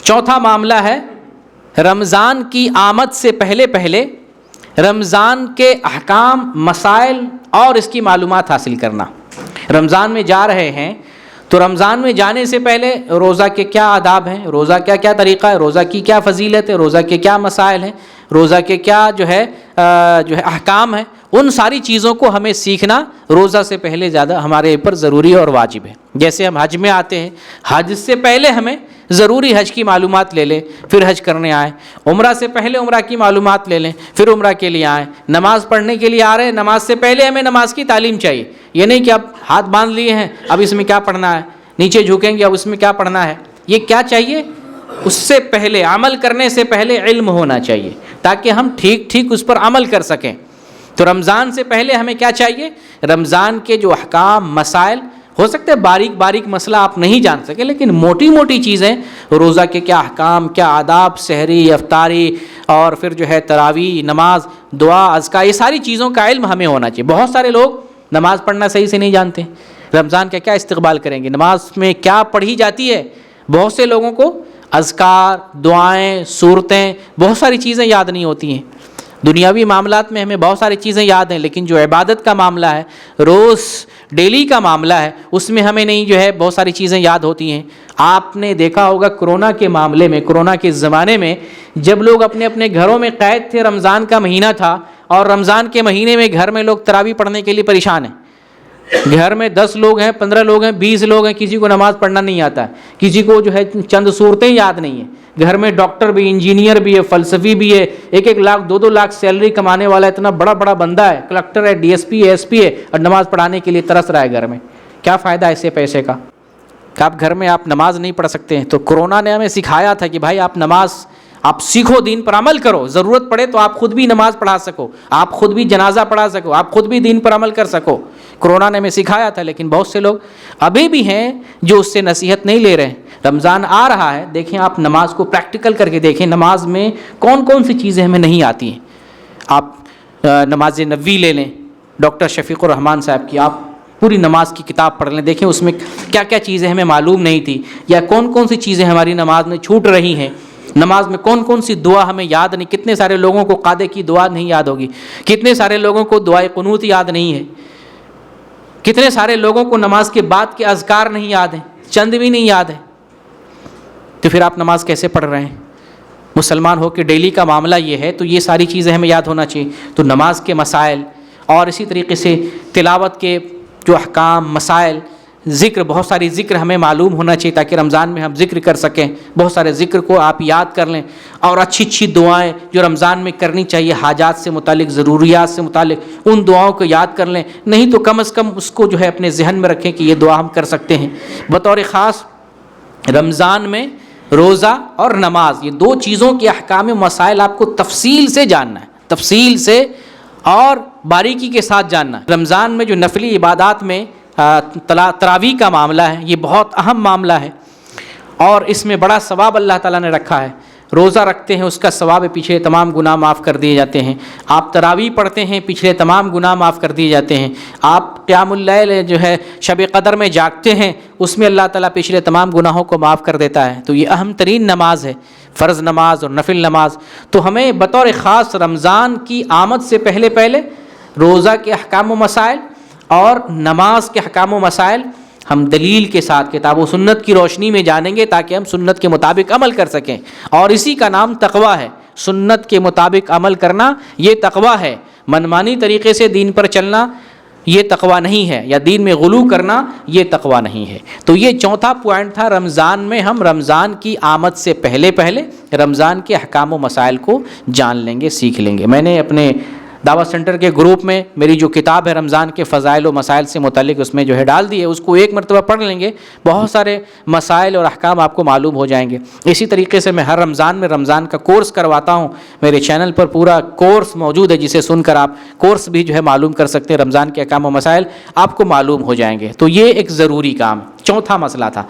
چوتھا معاملہ ہے رمضان کی آمد سے پہلے پہلے رمضان کے احکام، مسائل اور اس کی معلومات حاصل کرنا۔ رمضان میں جا رہے ہیں تو رمضان میں جانے سے پہلے روزہ کے کیا آداب ہیں، روزہ کیا کیا طریقہ ہے، روزہ کی کیا فضیلت ہے، روزہ کے کیا مسائل ہیں، روزہ کے کیا جو ہے احکام ہیں، ان ساری چیزوں کو ہمیں سیکھنا روزہ سے پہلے زیادہ ہمارے اوپر ضروری اور واجب ہے۔ جیسے ہم حج میں آتے ہیں، حج سے پہلے ہمیں ضروری حج کی معلومات لے لیں پھر حج کرنے آئیں، عمرہ سے پہلے عمرہ کی معلومات لے لیں پھر عمرہ کے لیے آئیں، نماز پڑھنے کے لیے آ رہے ہیں، نماز سے پہلے ہمیں نماز کی تعلیم چاہیے۔ یہ نہیں کہ اب ہاتھ باندھ لیے ہیں اب اس میں کیا پڑھنا ہے، نیچے جھکیں گے اب اس میں کیا پڑھنا ہے، یہ کیا چاہیے؟ اس سے پہلے، عمل کرنے سے پہلے علم ہونا چاہیے تاکہ ہم ٹھیک اس پر عمل کر سکیں۔ تو رمضان سے پہلے ہمیں کیا چاہیے؟ رمضان کے جو احکام، مسائل، ہو سکتا ہے باریک مسئلہ آپ نہیں جان سکیں لیکن موٹی چیزیں، روزہ کے کیا احکام، کیا آداب، سحری، افطاری اور پھر جو ہے تراویح، نماز، دعا، اذکار، یہ ساری چیزوں کا علم ہمیں ہونا چاہیے۔ بہت سارے لوگ نماز پڑھنا صحیح سے نہیں جانتے، رمضان کا کیا استقبال کریں گے، نماز میں کیا پڑھی جاتی ہے۔ بہت سے لوگوں کو اذکار، دعائیں، صورتیں، بہت ساری چیزیں یاد نہیں ہوتی ہیں۔ دنیاوی معاملات میں ہمیں بہت ساری چیزیں یاد ہیں لیکن جو عبادت کا معاملہ ہے، روز ڈیلی کا معاملہ ہے، اس میں ہمیں نہیں جو ہے بہت ساری چیزیں یاد ہوتی ہیں۔ آپ نے دیکھا ہوگا کرونا کے معاملے میں، کرونا کے زمانے میں جب لوگ اپنے اپنے گھروں میں قید تھے، رمضان کا مہینہ تھا اور رمضان کے مہینے میں گھر میں لوگ تراویح پڑھنے کے لیے پریشان ہیں۔ گھر میں 10 لوگ ہیں، 15 لوگ ہیں، 20 لوگ ہیں، کسی کو نماز پڑھنا نہیں آتا ہے، کسی کو جو ہے چند صورتیں یاد نہیں ہیں۔ گھر میں ڈاکٹر بھی، انجینئر بھی ہے، فلسفی بھی ہے، 1 لاکھ 2 لاکھ سیلری کمانے والا اتنا بڑا بندہ ہے، کلکٹر ہے، ڈی ایس پی ہے، ایس پی ہے، اور نماز پڑھانے کے لیے ترس رہا ہے گھر میں۔ کیا فائدہ ایسے پیسے کا کہ آپ گھر میں آپ نماز نہیں پڑھ سکتے ہیں؟ تو کرونا نے ہمیں سکھایا تھا کہ بھائی آپ سیکھو، دین پر عمل کرو، ضرورت پڑے تو آپ خود بھی نماز پڑھا سکو، آپ خود بھی جنازہ پڑھا سکو، آپ خود بھی دین پر عمل کر سکو۔ کرونا نے ہمیں سکھایا تھا لیکن بہت سے لوگ ابھی بھی ہیں جو اس سے نصیحت نہیں لے رہے۔ رمضان آ رہا ہے، دیکھیں آپ نماز کو پریکٹیکل کر کے دیکھیں، نماز میں کون سی چیزیں ہمیں نہیں آتی ہیں۔ آپ نماز نبوی لے لیں ڈاکٹر شفیق الرحمان صاحب کی، آپ پوری نماز کی کتاب پڑھ لیں، دیکھیں اس میں کیا کیا چیزیں ہمیں معلوم نہیں تھی یا کون سی چیزیں ہماری نماز میں چھوٹ رہی ہیں، نماز میں کون سی دعا ہمیں یاد نہیں۔ کتنے سارے لوگوں کو قادے کی دعا نہیں یاد ہوگی، کتنے سارے لوگوں کو دعائے قنوت یاد نہیں ہے، کتنے سارے لوگوں کو نماز کے بعد کے اذکار نہیں یاد ہیں، چند بھی نہیں یاد ہے۔ تو پھر آپ نماز کیسے پڑھ رہے ہیں؟ مسلمان ہو کے ڈیلی کا معاملہ یہ ہے، تو یہ ساری چیزیں ہمیں یاد ہونا چاہیے۔ تو نماز کے مسائل اور اسی طریقے سے تلاوت کے جو احکام، مسائل، ذکر، بہت ساری ذکر ہمیں معلوم ہونا چاہیے تاکہ رمضان میں ہم ذکر کر سکیں۔ بہت سارے ذکر کو آپ یاد کر لیں اور اچھی دعائیں جو رمضان میں کرنی چاہیے، حاجات سے متعلق، ضروریات سے متعلق، ان دعاؤں کو یاد کر لیں، نہیں تو کم از کم اس کو جو ہے اپنے ذہن میں رکھیں کہ یہ دعا ہم کر سکتے ہیں۔ بطور خاص رمضان میں روزہ اور نماز، یہ 2 چیزوں کے احکام و مسائل آپ کو تفصیل سے جاننا ہے، تفصیل سے اور باریکی کے ساتھ جاننا ہے۔ رمضان میں جو نفلی عبادات میں تراویح کا معاملہ ہے، یہ بہت اہم معاملہ ہے اور اس میں بڑا ثواب اللہ تعالیٰ نے رکھا ہے۔ روزہ رکھتے ہیں اس کا ثواب، پچھلے تمام گناہ معاف کر دیے جاتے ہیں۔ آپ تراویح پڑھتے ہیں، پچھلے تمام گناہ معاف کر دیے جاتے ہیں۔ آپ قیام اللیل جو ہے شب قدر میں جاگتے ہیں، اس میں اللہ تعالیٰ پچھلے تمام گناہوں کو معاف کر دیتا ہے۔ تو یہ اہم ترین نماز ہے، فرض نماز اور نفل نماز۔ تو ہمیں بطور خاص رمضان کی آمد سے پہلے روزہ کے احکام و مسائل اور نماز کے احکام و مسائل ہم دلیل کے ساتھ کتاب و سنت کی روشنی میں جانیں گے تاکہ ہم سنت کے مطابق عمل کر سکیں، اور اسی کا نام تقویٰ ہے۔ سنت کے مطابق عمل کرنا یہ تقویٰ ہے، منمانی طریقے سے دین پر چلنا یہ تقویٰ نہیں ہے، یا دین میں غلو کرنا یہ تقویٰ نہیں ہے۔ تو یہ چوتھا پوائنٹ تھا، رمضان میں ہم رمضان کی آمد سے پہلے رمضان کے احکام و مسائل کو جان لیں گے، سیکھ لیں گے۔ میں نے اپنے دعوت سینٹر کے گروپ میں میری جو کتاب ہے رمضان کے فضائل و مسائل سے متعلق، اس میں جو ہے ڈال دی ہے، اس کو ایک مرتبہ پڑھ لیں گے، بہت سارے مسائل اور احکام آپ کو معلوم ہو جائیں گے۔ اسی طریقے سے میں ہر رمضان میں رمضان کا کورس کرواتا ہوں، میرے چینل پر پورا کورس موجود ہے جسے سن کر آپ کورس بھی جو ہے معلوم کر سکتے ہیں، رمضان کے احکام و مسائل آپ کو معلوم ہو جائیں گے۔ تو یہ ایک ضروری کام، چوتھا مسئلہ تھا۔